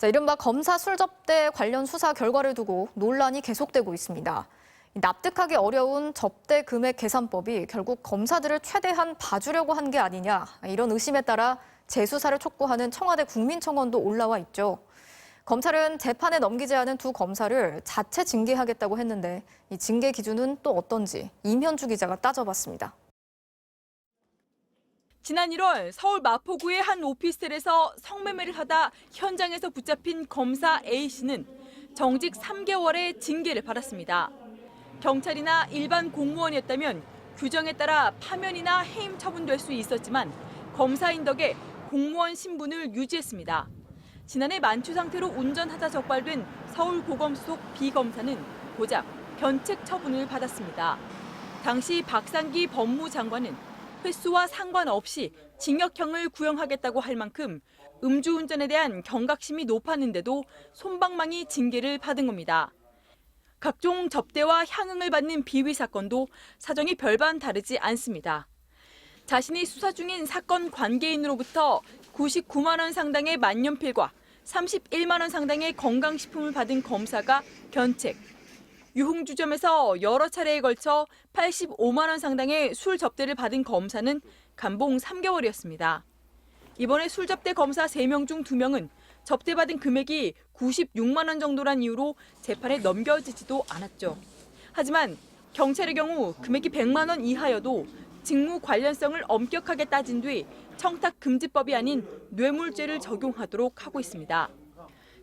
이른바 검사 술접대 관련 수사 결과를 두고 논란이 계속되고 있습니다. 납득하기 어려운 접대 금액 계산법이 결국 검사들을 최대한 봐주려고 한 게 아니냐, 이런 의심에 따라 재수사를 촉구하는 청와대 국민청원도 올라와 있죠. 검찰은 재판에 넘기지 않은 두 검사를 자체 징계하겠다고 했는데 이 징계 기준은 또 어떤지 임현주 기자가 따져봤습니다. 지난 1월 서울 마포구의 한 오피스텔에서 성매매를 하다 현장에서 붙잡힌 검사 A씨는 정직 3개월의 징계를 받았습니다. 경찰이나 일반 공무원이었다면 규정에 따라 파면이나 해임 처분될 수 있었지만 검사인 덕에 공무원 신분을 유지했습니다. 지난해 만취 상태로 운전하다 적발된 서울고검 소속 B검사는 고작 견책 처분을 받았습니다. 당시 박상기 법무장관은 횟수와 상관없이 징역형을 구형하겠다고 할 만큼 음주운전에 대한 경각심이 높았는데도 솜방망이 징계를 받은 겁니다. 각종 접대와 향응을 받는 비위 사건도 사정이 별반 다르지 않습니다. 자신이 수사 중인 사건 관계인으로부터 99만 원 상당의 만년필과 31만 원 상당의 건강식품을 받은 검사가 견책, 유흥주점에서 여러 차례에 걸쳐 85만 원 상당의 술 접대를 받은 검사는 감봉 3개월이었습니다. 이번에 술 접대 검사 3명 중 2명은 접대받은 금액이 96만 원 정도란 이유로 재판에 넘겨지지도 않았죠. 하지만 경찰의 경우 금액이 100만 원 이하여도 직무 관련성을 엄격하게 따진 뒤 청탁금지법이 아닌 뇌물죄를 적용하도록 하고 있습니다.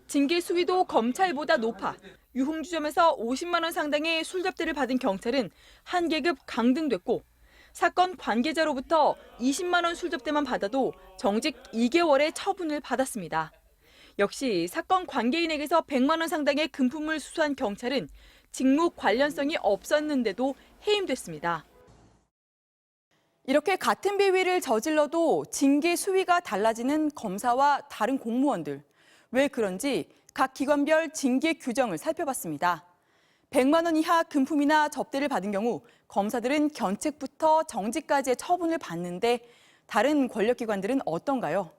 징계 수위도 검찰보다 높아 유흥주점에서 50만 원 상당의 술 접대를 받은 경찰은 한 계급 강등됐고 사건 관계자로부터 20만 원 술 접대만 받아도 정직 2개월의 처분을 받았습니다. 역시 사건 관계인에게서 100만 원 상당의 금품을 수수한 경찰은 직무 관련성이 없었는데도 해임됐습니다. 이렇게 같은 비위를 저질러도 징계 수위가 달라지는 검사와 다른 공무원들. 왜 그런지 각 기관별 징계 규정을 살펴봤습니다. 100만 원 이하 금품이나 접대를 받은 경우 검사들은 견책부터 정직까지의 처분을 받는데 다른 권력기관들은 어떤가요?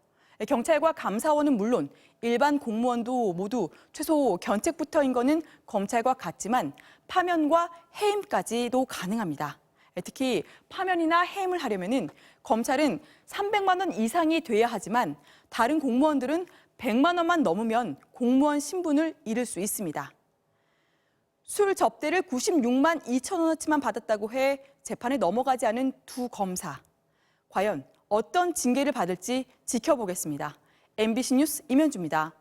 경찰과 감사원은 물론 일반 공무원도 모두 최소 견책부터인 거는 검찰과 같지만 파면과 해임까지도 가능합니다. 특히 파면이나 해임을 하려면은 검찰은 300만 원 이상이 돼야 하지만 다른 공무원들은 100만 원만 넘으면 공무원 신분을 잃을 수 있습니다. 술 접대를 96만 2천 원어치만 받았다고 해 재판에 넘어가지 않은 두 검사. 과연 어떤 징계를 받을지 지켜보겠습니다. MBC 뉴스 임현주입니다.